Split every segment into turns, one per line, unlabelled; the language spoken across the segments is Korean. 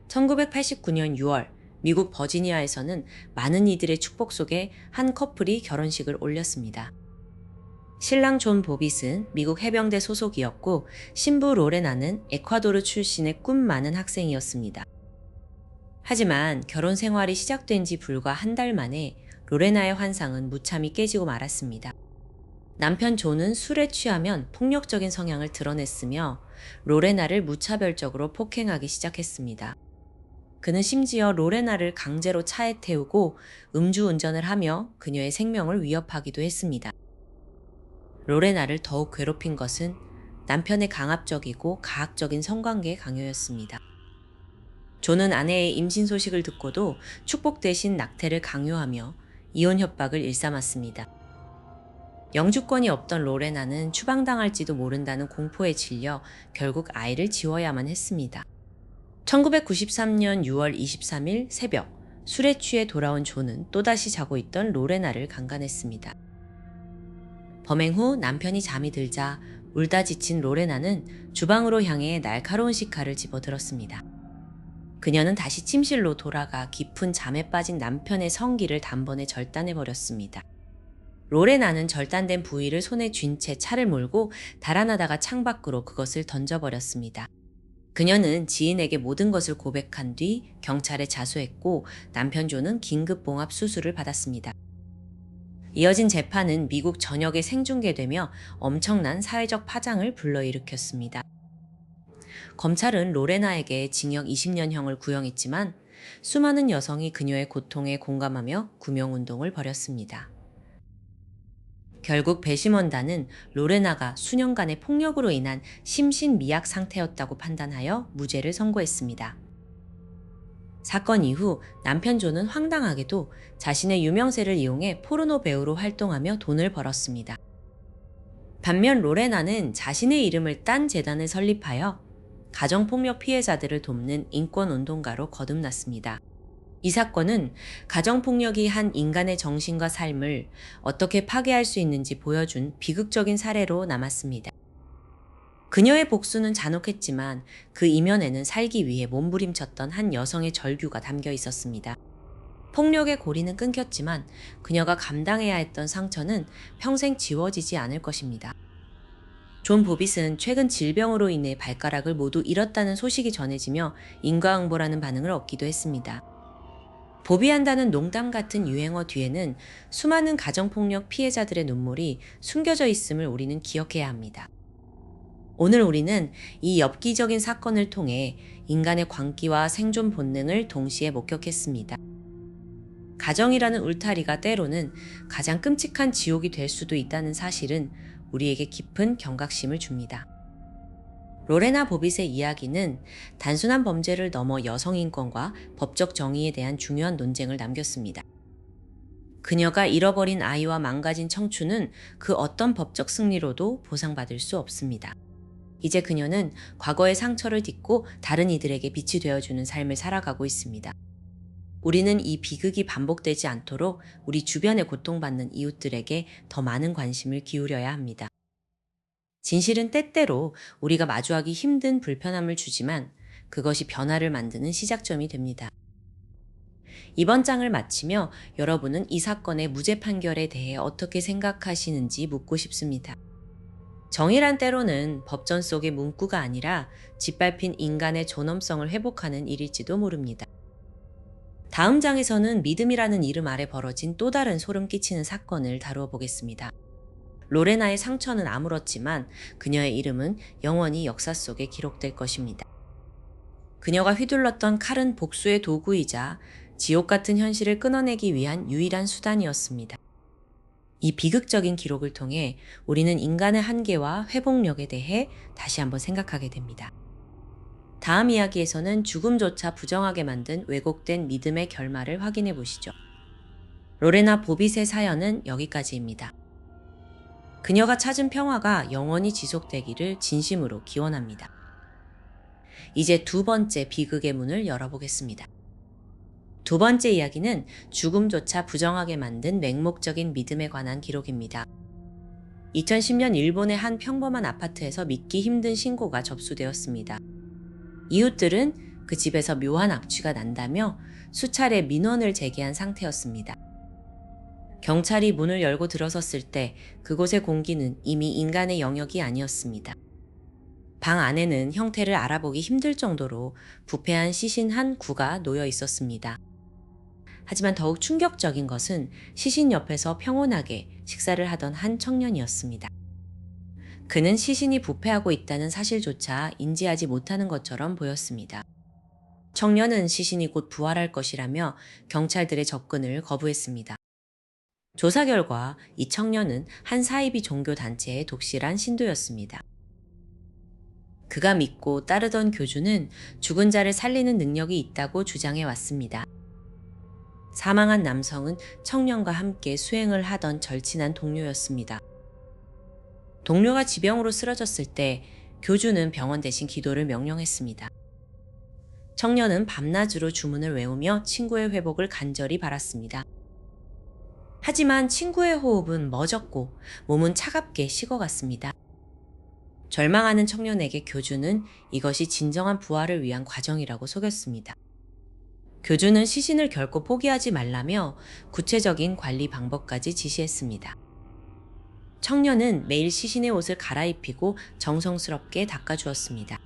1989년 6월, 미국 버지니아에서는 많은 이들의 축복 속에 한 커플이 결혼식을 올렸습니다. 신랑 존 보빗은 미국 해병대 소속이었고, 신부 로레나는 에콰도르 출신의 꿈 많은 학생이었습니다. 하지만 결혼 생활이 시작된 지 불과 한 달 만에 로레나의 환상은 무참히 깨지고 말았습니다. 남편 존은 술에 취하면 폭력적인 성향을 드러냈으며 로레나를 무차별적으로 폭행하기 시작했습니다. 그는 심지어 로레나를 강제로 차에 태우고 음주운전을 하며 그녀의 생명을 위협하기도 했습니다. 로레나를 더욱 괴롭힌 것은 남편의 강압적이고 가학적인 성관계 강요였습니다. 존은 아내의 임신 소식을 듣고도 축복 대신 낙태를 강요하며 이혼 협박을 일삼았습니다. 영주권이 없던 로레나는 추방당할지도 모른다는 공포에 질려 결국 아이를 지워야만 했습니다. 1993년 6월 23일 새벽, 술에 취해 돌아온 존은 또다시 자고 있던 로레나를 강간했습니다. 범행 후 남편이 잠이 들자 울다 지친 로레나는 주방으로 향해 날카로운 식칼을 집어들었습니다. 그녀는 다시 침실로 돌아가 깊은 잠에 빠진 남편의 성기를 단번에 절단해버렸습니다. 로레나는 절단된 부위를 손에 쥔 채 차를 몰고 달아나다가 창밖으로 그것을 던져버렸습니다. 그녀는 지인에게 모든 것을 고백한 뒤 경찰에 자수했고 남편 존은 긴급 봉합 수술을 받았습니다. 이어진 재판은 미국 전역에 생중계되며 엄청난 사회적 파장을 불러일으켰습니다. 검찰은 로레나에게 징역 20년형을 구형했지만 수많은 여성이 그녀의 고통에 공감하며 구명운동을 벌였습니다. 결국 배심원단은 로레나가 수년간의 폭력으로 인한 심신미약 상태였다고 판단하여 무죄를 선고했습니다. 사건 이후 남편 존은 황당하게도 자신의 유명세를 이용해 포르노 배우로 활동하며 돈을 벌었습니다. 반면 로레나는 자신의 이름을 딴 재단을 설립하여 가정폭력 피해자들을 돕는 인권운동가로 거듭났습니다. 이 사건은 가정폭력이 한 인간의 정신과 삶을 어떻게 파괴할 수 있는지 보여준 비극적인 사례로 남았습니다. 그녀의 복수는 잔혹했지만 그 이면에는 살기 위해 몸부림쳤던 한 여성의 절규가 담겨 있었습니다. 폭력의 고리는 끊겼지만 그녀가 감당해야 했던 상처는 평생 지워지지 않을 것입니다. 존 보빗은 최근 질병으로 인해 발가락을 모두 잃었다는 소식이 전해지며 인과응보라는 반응을 얻기도 했습니다. 보비한다는 농담 같은 유행어 뒤에는 수많은 가정폭력 피해자들의 눈물이 숨겨져 있음을 우리는 기억해야 합니다. 오늘 우리는 이 엽기적인 사건을 통해 인간의 광기와 생존 본능을 동시에 목격했습니다. 가정이라는 울타리가 때로는 가장 끔찍한 지옥이 될 수도 있다는 사실은 우리에게 깊은 경각심을 줍니다. 로레나 보빗의 이야기는 단순한 범죄를 넘어 여성인권과 법적 정의에 대한 중요한 논쟁을 남겼습니다. 그녀가 잃어버린 아이와 망가진 청춘은 그 어떤 법적 승리로도 보상받을 수 없습니다. 이제 그녀는 과거의 상처를 딛고 다른 이들에게 빛이 되어주는 삶을 살아가고 있습니다. 우리는 이 비극이 반복되지 않도록 우리 주변에 고통받는 이웃들에게 더 많은 관심을 기울여야 합니다. 진실은 때때로 우리가 마주하기 힘든 불편함을 주지만 그것이 변화를 만드는 시작점이 됩니다. 이번 장을 마치며 여러분은 이 사건의 무죄 판결에 대해 어떻게 생각하시는지 묻고 싶습니다. 정의란 때로는 법전 속의 문구가 아니라 짓밟힌 인간의 존엄성을 회복하는 일일지도 모릅니다. 다음 장에서는 믿음이라는 이름 아래 벌어진 또 다른 소름 끼치는 사건을 다루어 보겠습니다. 로레나의 상처는 아물었지만 그녀의 이름은 영원히 역사 속에 기록될 것입니다. 그녀가 휘둘렀던 칼은 복수의 도구이자 지옥 같은 현실을 끊어내기 위한 유일한 수단이었습니다. 이 비극적인 기록을 통해 우리는 인간의 한계와 회복력에 대해 다시 한번 생각하게 됩니다. 다음 이야기에서는 죽음조차 부정하게 만든 왜곡된 믿음의 결말을 확인해 보시죠. 로레나 보빗의 사연은 여기까지입니다. 그녀가 찾은 평화가 영원히 지속되기를 진심으로 기원합니다. 이제 두 번째 비극의 문을 열어보겠습니다. 두 번째 이야기는 죽음조차 부정하게 만든 맹목적인 믿음에 관한 기록입니다. 2010년 일본의 한 평범한 아파트에서 믿기 힘든 신고가 접수되었습니다. 이웃들은 그 집에서 묘한 악취가 난다며 수차례 민원을 제기한 상태였습니다. 경찰이 문을 열고 들어섰을 때 그곳의 공기는 이미 인간의 영역이 아니었습니다. 방 안에는 형태를 알아보기 힘들 정도로 부패한 시신 한 구가 놓여 있었습니다. 하지만 더욱 충격적인 것은 시신 옆에서 평온하게 식사를 하던 한 청년이었습니다. 그는 시신이 부패하고 있다는 사실조차 인지하지 못하는 것처럼 보였습니다. 청년은 시신이 곧 부활할 것이라며 경찰들의 접근을 거부했습니다. 조사 결과 이 청년은 한 사이비 종교 단체의 독실한 신도였습니다. 그가 믿고 따르던 교주는 죽은 자를 살리는 능력이 있다고 주장해 왔습니다. 사망한 남성은 청년과 함께 수행을 하던 절친한 동료였습니다. 동료가 지병으로 쓰러졌을 때 교주는 병원 대신 기도를 명령했습니다. 청년은 밤낮으로 주문을 외우며 친구의 회복을 간절히 바랐습니다. 하지만 친구의 호흡은 멎었고 몸은 차갑게 식어갔습니다. 절망하는 청년에게 교주는 이것이 진정한 부활을 위한 과정이라고 속였습니다. 교주는 시신을 결코 포기하지 말라며 구체적인 관리 방법까지 지시했습니다. 청년은 매일 시신의 옷을 갈아입히고 정성스럽게 닦아주었습니다.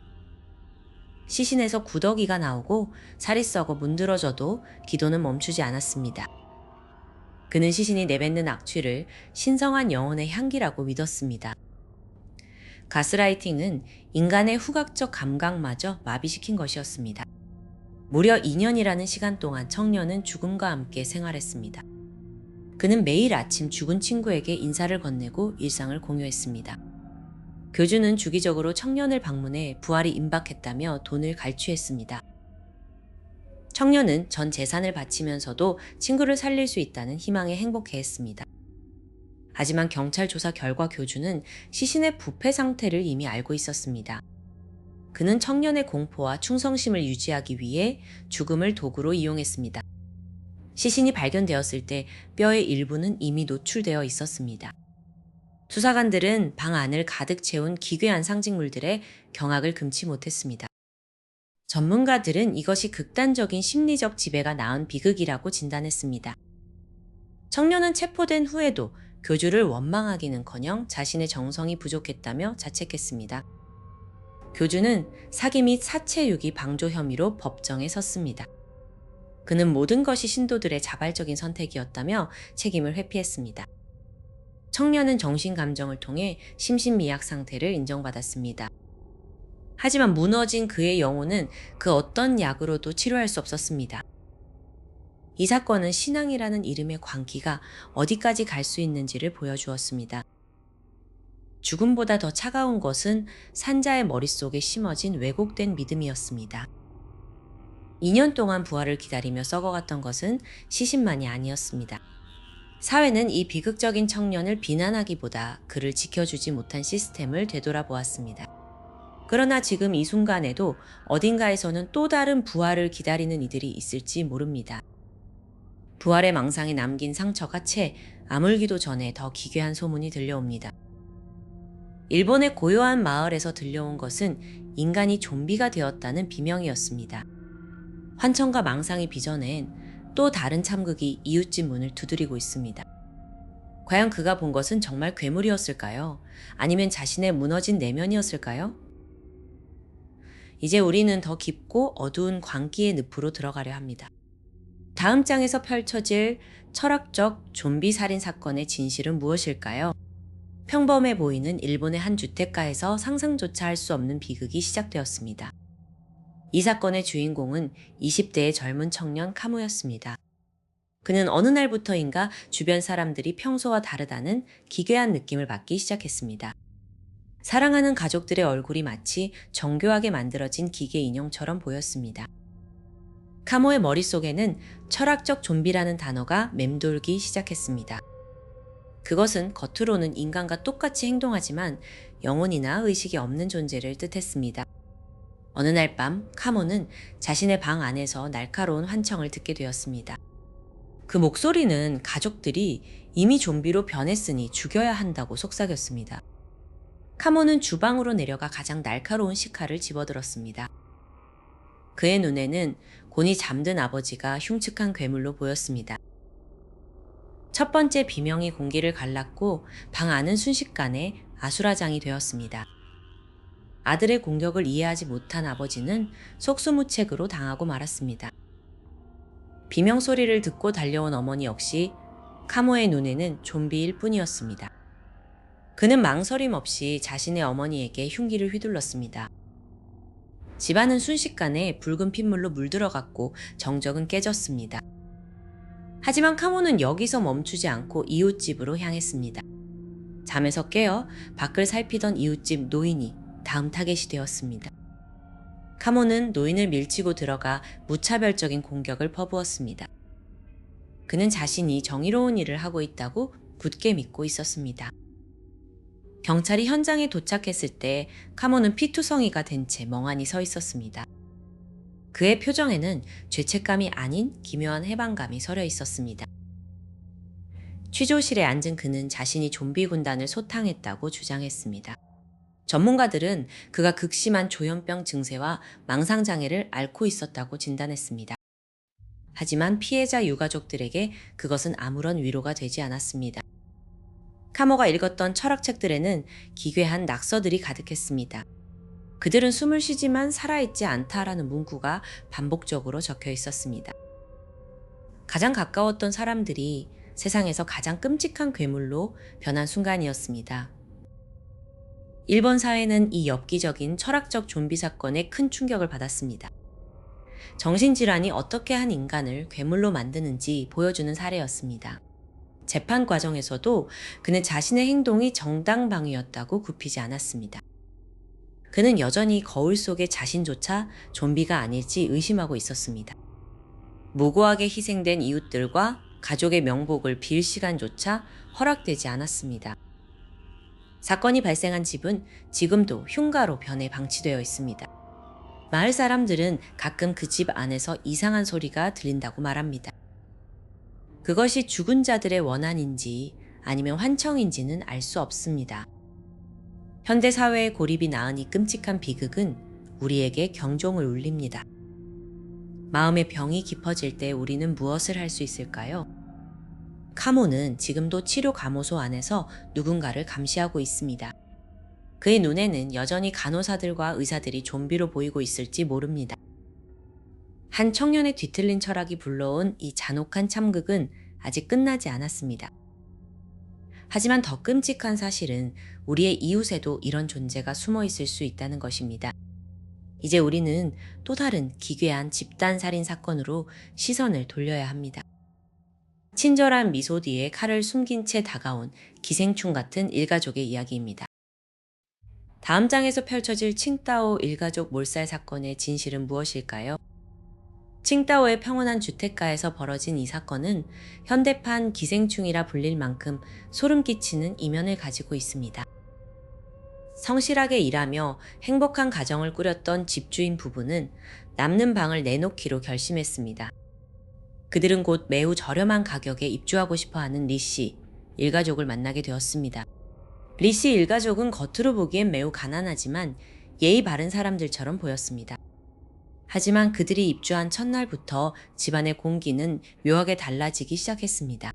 시신에서 구더기가 나오고 살이 썩어 문드러져도 기도는 멈추지 않았습니다. 그는 시신이 내뱉는 악취를 신성한 영혼의 향기라고 믿었습니다. 가스라이팅은 인간의 후각적 감각마저 마비시킨 것이었습니다. 무려 2년이라는 시간 동안 청년은 죽음과 함께 생활했습니다. 그는 매일 아침 죽은 친구에게 인사를 건네고 일상을 공유했습니다. 교주는 주기적으로 청년을 방문해 부활이 임박했다며 돈을 갈취했습니다. 청년은 전 재산을 바치면서도 친구를 살릴 수 있다는 희망에 행복해했습니다. 하지만 경찰 조사 결과 교주는 시신의 부패 상태를 이미 알고 있었습니다. 그는 청년의 공포와 충성심을 유지하기 위해 죽음을 도구로 이용했습니다. 시신이 발견되었을 때 뼈의 일부는 이미 노출되어 있었습니다. 수사관들은 방 안을 가득 채운 기괴한 상징물들에 경악을 금치 못했습니다. 전문가들은 이것이 극단적인 심리적 지배가 낳은 비극이라고 진단했습니다. 청년은 체포된 후에도 교주를 원망하기는커녕 자신의 정성이 부족했다며 자책했습니다. 교주는 사기 및 사체유기 방조 혐의로 법정에 섰습니다. 그는 모든 것이 신도들의 자발적인 선택이었다며 책임을 회피했습니다. 청년은 정신감정을 통해 심신미약 상태를 인정받았습니다. 하지만 무너진 그의 영혼은 그 어떤 약으로도 치료할 수 없었습니다. 이 사건은 신앙이라는 이름의 광기가 어디까지 갈 수 있는지를 보여주었습니다. 죽음보다 더 차가운 것은 산자의 머릿속에 심어진 왜곡된 믿음이었습니다. 2년 동안 부활을 기다리며 썩어갔던 것은 시신만이 아니었습니다. 사회는 이 비극적인 청년을 비난하기보다 그를 지켜주지 못한 시스템을 되돌아보았습니다. 그러나 지금 이 순간에도 어딘가에서는 또 다른 부활을 기다리는 이들이 있을지 모릅니다. 부활의 망상에 남긴 상처가 채 아물기도 전에 더 기괴한 소문이 들려옵니다. 일본의 고요한 마을에서 들려온 것은 인간이 좀비가 되었다는 비명이었습니다. 환청과 망상이 빚어낸 또 다른 참극이 이웃집 문을 두드리고 있습니다. 과연 그가 본 것은 정말 괴물이었을까요? 아니면 자신의 무너진 내면이었을까요? 이제 우리는 더 깊고 어두운 광기의 늪으로 들어가려 합니다. 다음 장에서 펼쳐질 철학적 좀비 살인 사건의 진실은 무엇일까요? 평범해 보이는 일본의 한 주택가에서 상상조차 할 수 없는 비극이 시작되었습니다. 이 사건의 주인공은 20대의 젊은 청년 카무였습니다. 그는 어느 날부터인가 주변 사람들이 평소와 다르다는 기괴한 느낌을 받기 시작했습니다. 사랑하는 가족들의 얼굴이 마치 정교하게 만들어진 기계 인형처럼 보였습니다. 카모의 머릿속에는 철학적 좀비라는 단어가 맴돌기 시작했습니다. 그것은 겉으로는 인간과 똑같이 행동하지만 영혼이나 의식이 없는 존재를 뜻했습니다. 어느 날 밤 카모는 자신의 방 안에서 날카로운 환청을 듣게 되었습니다. 그 목소리는 가족들이 이미 좀비로 변했으니 죽여야 한다고 속삭였습니다. 카모는 주방으로 내려가 가장 날카로운 식칼을 집어들었습니다. 그의 눈에는 곤히 잠든 아버지가 흉측한 괴물로 보였습니다. 첫 번째 비명이 공기를 갈랐고 방 안은 순식간에 아수라장이 되었습니다. 아들의 공격을 이해하지 못한 아버지는 속수무책으로 당하고 말았습니다. 비명 소리를 듣고 달려온 어머니 역시 카모의 눈에는 좀비일 뿐이었습니다. 그는 망설임 없이 자신의 어머니에게 흉기를 휘둘렀습니다. 집안은 순식간에 붉은 핏물로 물들어갔고 정적은 깨졌습니다. 하지만 카모는 여기서 멈추지 않고 이웃집으로 향했습니다. 잠에서 깨어 밖을 살피던 이웃집 노인이 다음 타겟이 되었습니다. 카모는 노인을 밀치고 들어가 무차별적인 공격을 퍼부었습니다. 그는 자신이 정의로운 일을 하고 있다고 굳게 믿고 있었습니다. 경찰이 현장에 도착했을 때 카모는 피투성이가 된 채 멍하니 서 있었습니다. 그의 표정에는 죄책감이 아닌 기묘한 해방감이 서려 있었습니다. 취조실에 앉은 그는 자신이 좀비 군단을 소탕했다고 주장했습니다. 전문가들은 그가 극심한 조현병 증세와 망상장애를 앓고 있었다고 진단했습니다. 하지만 피해자 유가족들에게 그것은 아무런 위로가 되지 않았습니다. 카모가 읽었던 철학책들에는 기괴한 낙서들이 가득했습니다. 그들은 숨을 쉬지만 살아있지 않다라는 문구가 반복적으로 적혀 있었습니다. 가장 가까웠던 사람들이 세상에서 가장 끔찍한 괴물로 변한 순간이었습니다. 일본 사회는 이 엽기적인 철학적 좀비 사건에 큰 충격을 받았습니다. 정신질환이 어떻게 한 인간을 괴물로 만드는지 보여주는 사례였습니다. 재판 과정에서도 그는 자신의 행동이 정당방위였다고 굽히지 않았습니다. 그는 여전히 거울 속의 자신조차 좀비가 아닐지 의심하고 있었습니다. 무고하게 희생된 이웃들과 가족의 명복을 빌 시간조차 허락되지 않았습니다. 사건이 발생한 집은 지금도 흉가로 변해 방치되어 있습니다. 마을 사람들은 가끔 그 집 안에서 이상한 소리가 들린다고 말합니다. 그것이 죽은 자들의 원한인지 아니면 환청인지는 알 수 없습니다. 현대 사회의 고립이 낳은 이 끔찍한 비극은 우리에게 경종을 울립니다. 마음의 병이 깊어질 때 우리는 무엇을 할 수 있을까요? 카모는 지금도 치료 감호소 안에서 누군가를 감시하고 있습니다. 그의 눈에는 여전히 간호사들과 의사들이 좀비로 보이고 있을지 모릅니다. 한 청년의 뒤틀린 철학이 불러온 이 잔혹한 참극은 아직 끝나지 않았습니다. 하지만 더 끔찍한 사실은 우리의 이웃에도 이런 존재가 숨어 있을 수 있다는 것입니다. 이제 우리는 또 다른 기괴한 집단살인 사건으로 시선을 돌려야 합니다. 친절한 미소 뒤에 칼을 숨긴 채 다가온 기생충 같은 일가족의 이야기입니다. 다음 장에서 펼쳐질 칭따오 일가족 몰살 사건의 진실은 무엇일까요? 칭따오의 평온한 주택가에서 벌어진 이 사건은 현대판 기생충이라 불릴 만큼 소름 끼치는 이면을 가지고 있습니다. 성실하게 일하며 행복한 가정을 꾸렸던 집주인 부부는 남는 방을 내놓기로 결심했습니다. 그들은 곧 매우 저렴한 가격에 입주하고 싶어하는 리씨 일가족을 만나게 되었습니다. 리씨 일가족은 겉으로 보기엔 매우 가난하지만 예의 바른 사람들처럼 보였습니다. 하지만 그들이 입주한 첫날부터 집안의 공기는 묘하게 달라지기 시작했습니다.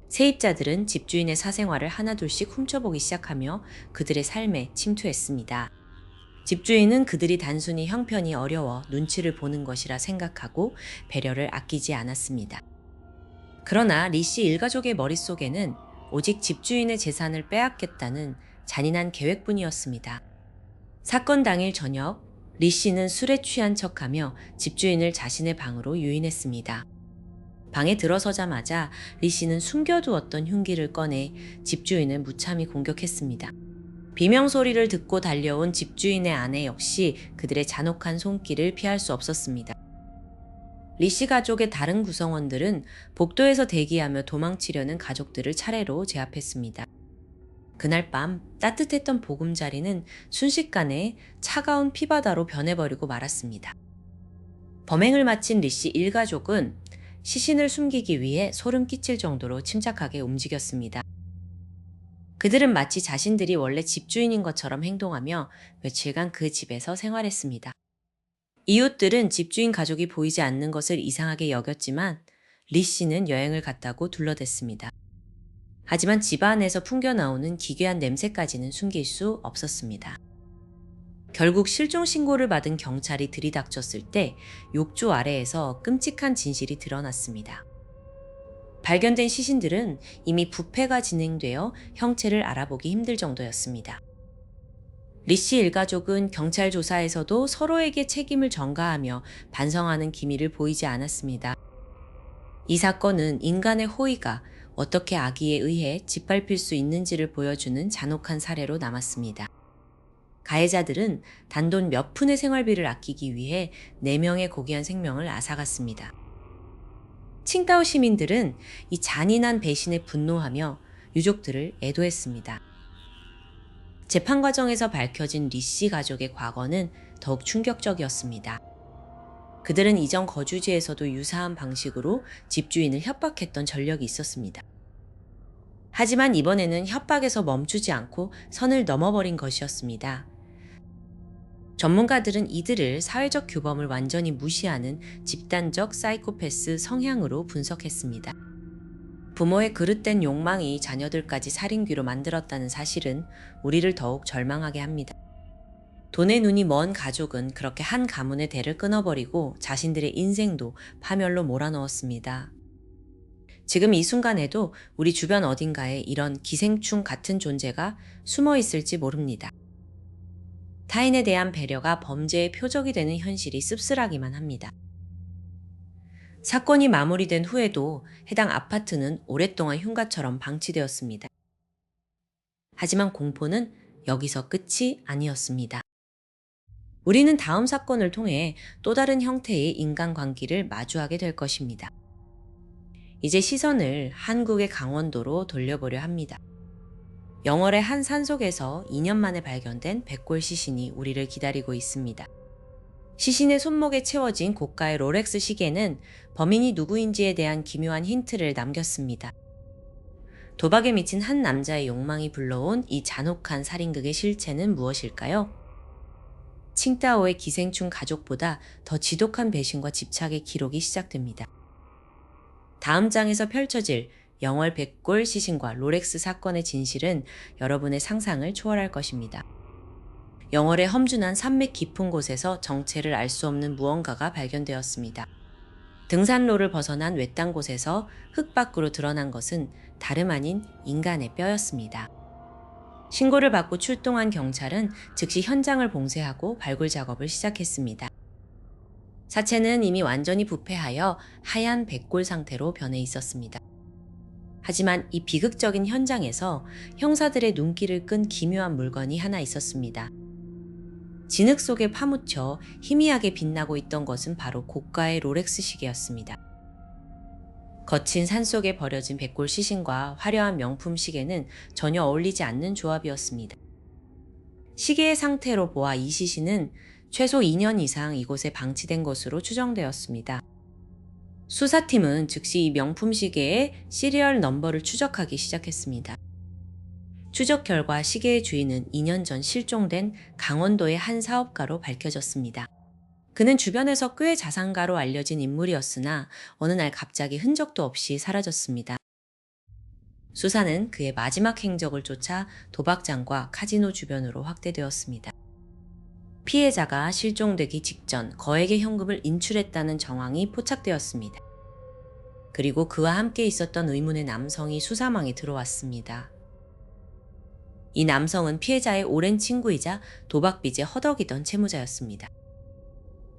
세입자들은 집주인의 사생활을 하나둘씩 훔쳐보기 시작하며 그들의 삶에 침투했습니다. 집주인은 그들이 단순히 형편이 어려워 눈치를 보는 것이라 생각하고 배려를 아끼지 않았습니다. 그러나 리씨 일가족의 머릿속에는 오직 집주인의 재산을 빼앗겠다는 잔인한 계획뿐이었습니다. 사건 당일 저녁, 리씨는 술에 취한 척하며 집주인을 자신의 방으로 유인했습니다. 방에 들어서자마자 리씨는 숨겨두었던 흉기를 꺼내 집주인을 무참히 공격했습니다. 비명 소리를 듣고 달려온 집주인의 아내 역시 그들의 잔혹한 손길을 피할 수 없었습니다. 리씨 가족의 다른 구성원들은 복도에서 대기하며 도망치려는 가족들을 차례로 제압했습니다. 그날 밤 따뜻했던 보금자리는 순식간에 차가운 피바다로 변해버리고 말았습니다. 범행을 마친 리씨 일가족은 시신을 숨기기 위해 소름 끼칠 정도로 침착하게 움직였습니다. 그들은 마치 자신들이 원래 집주인인 것처럼 행동하며 며칠간 그 집에서 생활했습니다. 이웃들은 집주인 가족이 보이지 않는 것을 이상하게 여겼지만 리 씨는 여행을 갔다고 둘러댔습니다. 하지만 집안에서 풍겨나오는 기괴한 냄새까지는 숨길 수 없었습니다. 결국 실종 신고를 받은 경찰이 들이닥쳤을 때 욕조 아래에서 끔찍한 진실이 드러났습니다. 발견된 시신들은 이미 부패가 진행되어 형체를 알아보기 힘들 정도였습니다. 리 씨 일가족은 경찰 조사에서도 서로에게 책임을 전가하며 반성하는 기미를 보이지 않았습니다. 이 사건은 인간의 호의가 어떻게 악의에 의해 짓밟힐 수 있는지를 보여주는 잔혹한 사례로 남았습니다. 가해자들은 단돈 몇 푼의 생활비를 아끼기 위해 4명의 고귀한 생명을 앗아갔습니다. 칭다오 시민들은 이 잔인한 배신에 분노하며 유족들을 애도했습니다. 재판 과정에서 밝혀진 리 씨 가족의 과거는 더욱 충격적이었습니다. 그들은 이전 거주지에서도 유사한 방식으로 집주인을 협박했던 전력이 있었습니다. 하지만 이번에는 협박에서 멈추지 않고 선을 넘어버린 것이었습니다. 전문가들은 이들을 사회적 규범을 완전히 무시하는 집단적 사이코패스 성향으로 분석했습니다. 부모의 그릇된 욕망이 자녀들까지 살인귀로 만들었다는 사실은 우리를 더욱 절망하게 합니다. 돈의 눈이 먼 가족은 그렇게 한 가문의 대를 끊어버리고 자신들의 인생도 파멸로 몰아넣었습니다. 지금 이 순간에도 우리 주변 어딘가에 이런 기생충 같은 존재가 숨어 있을지 모릅니다. 타인에 대한 배려가 범죄의 표적이 되는 현실이 씁쓸하기만 합니다. 사건이 마무리된 후에도 해당 아파트는 오랫동안 흉가처럼 방치되었습니다. 하지만 공포는 여기서 끝이 아니었습니다. 우리는 다음 사건을 통해 또 다른 형태의 인간관계를 마주하게 될 것입니다. 이제 시선을 한국의 강원도로 돌려보려 합니다. 영월의 한 산속에서 2년 만에 발견된 백골 시신이 우리를 기다리고 있습니다. 시신의 손목에 채워진 고가의 롤렉스 시계는 범인이 누구인지에 대한 기묘한 힌트를 남겼습니다. 도박에 미친 한 남자의 욕망이 불러온 이 잔혹한 살인극의 실체는 무엇일까요? 칭따오의 기생충 가족보다 더 지독한 배신과 집착의 기록이 시작됩니다. 다음 장에서 펼쳐질 영월 백골 시신과 롤렉스 사건의 진실은 여러분의 상상을 초월할 것입니다. 영월의 험준한 산맥 깊은 곳에서 정체를 알 수 없는 무언가가 발견되었습니다. 등산로를 벗어난 외딴 곳에서 흙 밖으로 드러난 것은 다름 아닌 인간의 뼈였습니다. 신고를 받고 출동한 경찰은 즉시 현장을 봉쇄하고 발굴 작업을 시작했습니다. 사체는 이미 완전히 부패하여 하얀 백골 상태로 변해 있었습니다. 하지만 이 비극적인 현장에서 형사들의 눈길을 끈 기묘한 물건이 하나 있었습니다. 진흙 속에 파묻혀 희미하게 빛나고 있던 것은 바로 고가의 롤렉스 시계였습니다. 거친 산속에 버려진 백골 시신과 화려한 명품 시계는 전혀 어울리지 않는 조합이었습니다. 시계의 상태로 보아 이 시신은 최소 2년 이상 이곳에 방치된 것으로 추정되었습니다. 수사팀은 즉시 이 명품 시계의 시리얼 넘버를 추적하기 시작했습니다. 추적 결과 시계의 주인은 2년 전 실종된 강원도의 한 사업가로 밝혀졌습니다. 그는 주변에서 꽤 자산가로 알려진 인물이었으나 어느 날 갑자기 흔적도 없이 사라졌습니다. 수사는 그의 마지막 행적을 쫓아 도박장과 카지노 주변으로 확대되었습니다. 피해자가 실종되기 직전 거액의 현금을 인출했다는 정황이 포착되었습니다. 그리고 그와 함께 있었던 의문의 남성이 수사망에 들어왔습니다. 이 남성은 피해자의 오랜 친구이자 도박 빚에 허덕이던 채무자였습니다.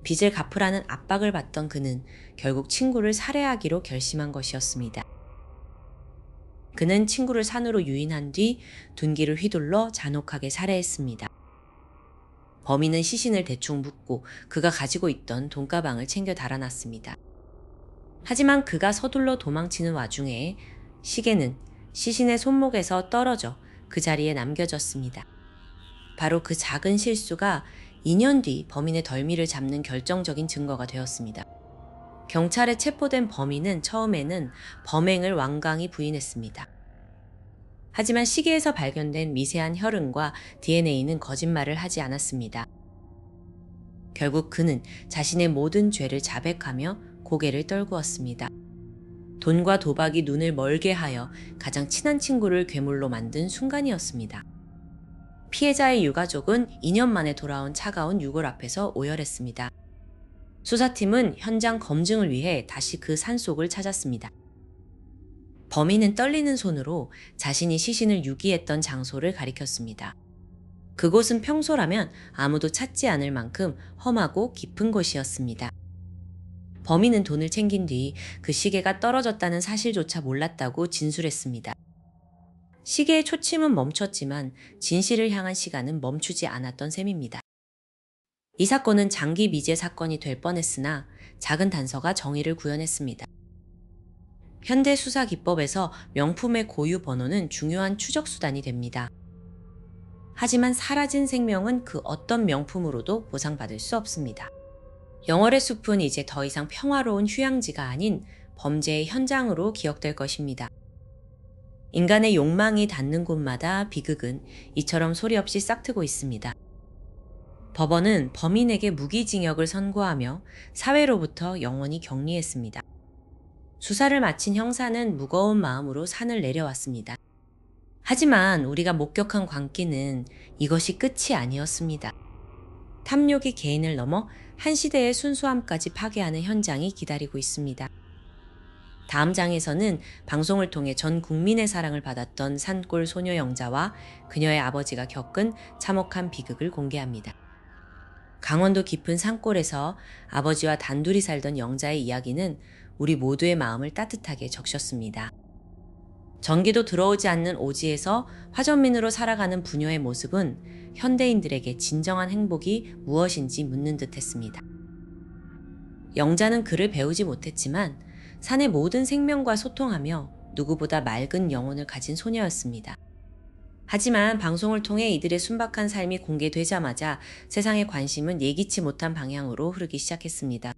빚을 갚으라는 압박을 받던 그는 결국 친구를 살해하기로 결심한 것이었습니다. 그는 친구를 산으로 유인한 뒤 둔기를 휘둘러 잔혹하게 살해했습니다. 범인은 시신을 대충 묻고 그가 가지고 있던 돈가방을 챙겨 달아났습니다. 하지만 그가 서둘러 도망치는 와중에 시계는 시신의 손목에서 떨어져 그 자리에 남겨졌습니다. 바로 그 작은 실수가 2년 뒤 범인의 덜미를 잡는 결정적인 증거가 되었습니다. 경찰에 체포된 범인은 처음에는 범행을 완강히 부인했습니다. 하지만 시계에서 발견된 미세한 혈흔과 DNA는 거짓말을 하지 않았습니다. 결국 그는 자신의 모든 죄를 자백하며 고개를 떨구었습니다. 돈과 도박이 눈을 멀게 하여 가장 친한 친구를 괴물로 만든 순간이었습니다. 피해자의 유가족은 2년 만에 돌아온 차가운 유골 앞에서 오열했습니다. 수사팀은 현장 검증을 위해 다시 그 산속을 찾았습니다. 범인은 떨리는 손으로 자신이 시신을 유기했던 장소를 가리켰습니다. 그곳은 평소라면 아무도 찾지 않을 만큼 험하고 깊은 곳이었습니다. 범인은 돈을 챙긴 뒤 그 시계가 떨어졌다는 사실조차 몰랐다고 진술했습니다. 시계의 초침은 멈췄지만 진실을 향한 시간은 멈추지 않았던 셈입니다. 이 사건은 장기 미제 사건이 될 뻔했으나 작은 단서가 정의를 구현했습니다. 현대 수사 기법에서 명품의 고유 번호는 중요한 추적 수단이 됩니다. 하지만 사라진 생명은 그 어떤 명품으로도 보상받을 수 없습니다. 영월의 숲은 이제 더 이상 평화로운 휴양지가 아닌 범죄의 현장으로 기억될 것입니다. 인간의 욕망이 닿는 곳마다 비극은 이처럼 소리 없이 싹트고 있습니다. 법원은 범인에게 무기징역을 선고하며 사회로부터 영원히 격리했습니다. 수사를 마친 형사는 무거운 마음으로 산을 내려왔습니다. 하지만 우리가 목격한 광기는 이것이 끝이 아니었습니다. 탐욕이 개인을 넘어 한 시대의 순수함까지 파괴하는 현장이 기다리고 있습니다. 다음 장에서는 방송을 통해 전 국민의 사랑을 받았던 산골 소녀 영자와 그녀의 아버지가 겪은 참혹한 비극을 공개합니다. 강원도 깊은 산골에서 아버지와 단둘이 살던 영자의 이야기는 우리 모두의 마음을 따뜻하게 적셨습니다. 전기도 들어오지 않는 오지에서 화전민으로 살아가는 부녀의 모습은 현대인들에게 진정한 행복이 무엇인지 묻는 듯 했습니다. 영자는 글을 배우지 못했지만 산의 모든 생명과 소통하며 누구보다 맑은 영혼을 가진 소녀였습니다. 하지만 방송을 통해 이들의 순박한 삶이 공개되자마자 세상의 관심은 예기치 못한 방향으로 흐르기 시작했습니다.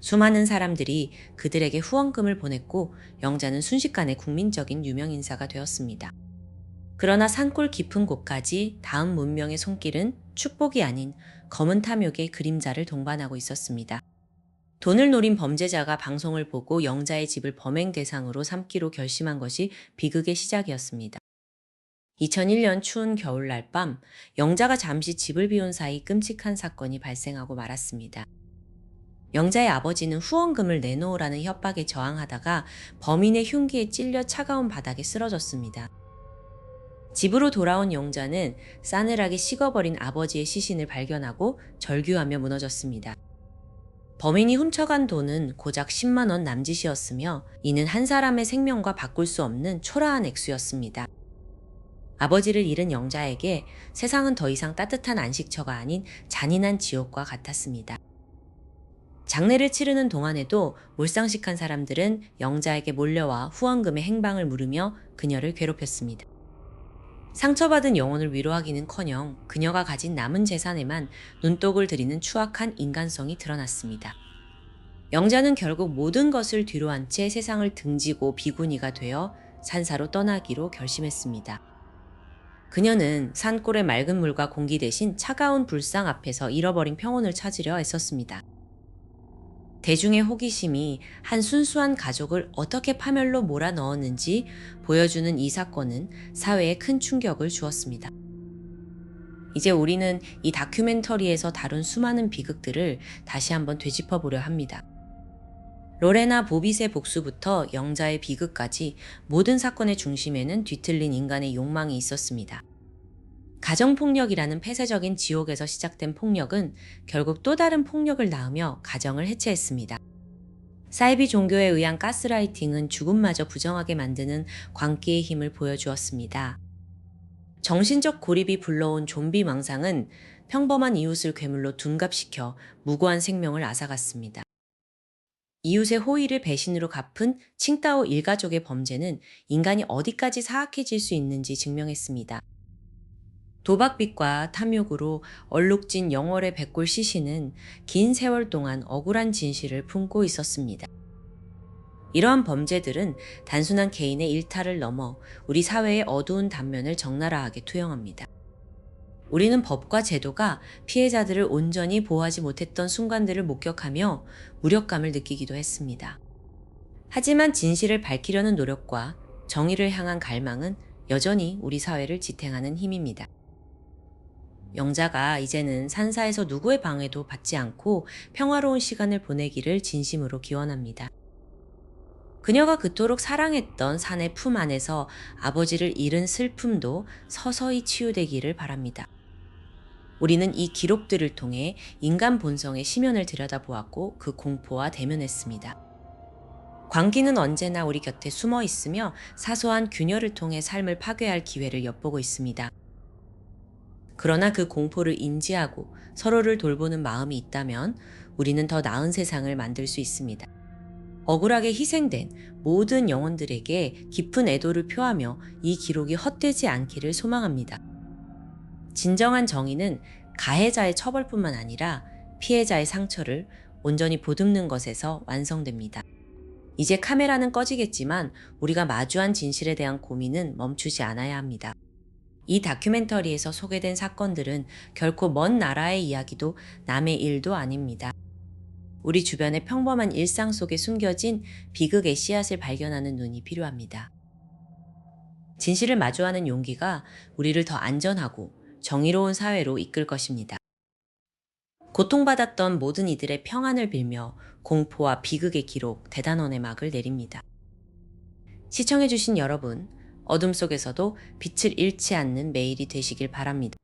수많은 사람들이 그들에게 후원금을 보냈고 영자는 순식간에 국민적인 유명인사가 되었습니다. 그러나 산골 깊은 곳까지 다음 문명의 손길은 축복이 아닌 검은 탐욕의 그림자를 동반하고 있었습니다. 돈을 노린 범죄자가 방송을 보고 영자의 집을 범행 대상으로 삼기로 결심한 것이 비극의 시작이었습니다. 2001년 추운 겨울날 밤, 영자가 잠시 집을 비운 사이 끔찍한 사건이 발생하고 말았습니다. 영자의 아버지는 후원금을 내놓으라는 협박에 저항하다가 범인의 흉기에 찔려 차가운 바닥에 쓰러졌습니다. 집으로 돌아온 영자는 싸늘하게 식어버린 아버지의 시신을 발견하고 절규하며 무너졌습니다. 범인이 훔쳐간 돈은 고작 10만 원 남짓이었으며 이는 한 사람의 생명과 바꿀 수 없는 초라한 액수였습니다. 아버지를 잃은 영자에게 세상은 더 이상 따뜻한 안식처가 아닌 잔인한 지옥과 같았습니다. 장례를 치르는 동안에도 몰상식한 사람들은 영자에게 몰려와 후원금의 행방을 물으며 그녀를 괴롭혔습니다. 상처받은 영혼을 위로하기는커녕 그녀가 가진 남은 재산에만 눈독을 들이는 추악한 인간성이 드러났습니다. 영자는 결국 모든 것을 뒤로한 채 세상을 등지고 비구니가 되어 산사로 떠나기로 결심했습니다. 그녀는 산골의 맑은 물과 공기 대신 차가운 불상 앞에서 잃어버린 평온을 찾으려 애썼습니다. 대중의 호기심이 한 순수한 가족을 어떻게 파멸로 몰아넣었는지 보여주는 이 사건은 사회에 큰 충격을 주었습니다. 이제 우리는 이 다큐멘터리에서 다룬 수많은 비극들을 다시 한번 되짚어보려 합니다. 로레나 보빗의 복수부터 영자의 비극까지 모든 사건의 중심에는 뒤틀린 인간의 욕망이 있었습니다. 가정폭력이라는 폐쇄적인 지옥에서 시작된 폭력은 결국 또 다른 폭력을 낳으며 가정을 해체했습니다. 사이비 종교에 의한 가스라이팅은 죽음마저 부정하게 만드는 광기의 힘을 보여주었습니다. 정신적 고립이 불러온 좀비 망상은 평범한 이웃을 괴물로 둔갑시켜 무고한 생명을 앗아갔습니다. 이웃의 호의를 배신으로 갚은 칭따오 일가족의 범죄는 인간이 어디까지 사악해질 수 있는지 증명했습니다. 도박빚과 탐욕으로 얼룩진 영월의 백골 시신은 긴 세월 동안 억울한 진실을 품고 있었습니다. 이러한 범죄들은 단순한 개인의 일탈을 넘어 우리 사회의 어두운 단면을 적나라하게 투영합니다. 우리는 법과 제도가 피해자들을 온전히 보호하지 못했던 순간들을 목격하며 무력감을 느끼기도 했습니다. 하지만 진실을 밝히려는 노력과 정의를 향한 갈망은 여전히 우리 사회를 지탱하는 힘입니다. 영자가 이제는 산사에서 누구의 방해도 받지 않고 평화로운 시간을 보내기를 진심으로 기원합니다. 그녀가 그토록 사랑했던 산의 품 안에서 아버지를 잃은 슬픔도 서서히 치유되기를 바랍니다. 우리는 이 기록들을 통해 인간 본성의 심연을 들여다보았고 그 공포와 대면했습니다. 광기는 언제나 우리 곁에 숨어 있으며 사소한 균열을 통해 삶을 파괴할 기회를 엿보고 있습니다. 그러나 그 공포를 인지하고 서로를 돌보는 마음이 있다면 우리는 더 나은 세상을 만들 수 있습니다. 억울하게 희생된 모든 영혼들에게 깊은 애도를 표하며 이 기록이 헛되지 않기를 소망합니다. 진정한 정의는 가해자의 처벌뿐만 아니라 피해자의 상처를 온전히 보듬는 것에서 완성됩니다. 이제 카메라는 꺼지겠지만 우리가 마주한 진실에 대한 고민은 멈추지 않아야 합니다. 이 다큐멘터리에서 소개된 사건들은 결코 먼 나라의 이야기도 남의 일도 아닙니다. 우리 주변의 평범한 일상 속에 숨겨진 비극의 씨앗을 발견하는 눈이 필요합니다. 진실을 마주하는 용기가 우리를 더 안전하고 정의로운 사회로 이끌 것입니다. 고통받았던 모든 이들의 평안을 빌며 공포와 비극의 기록 대단원의 막을 내립니다. 시청해주신 여러분, 어둠 속에서도 빛을 잃지 않는 매일이 되시길 바랍니다.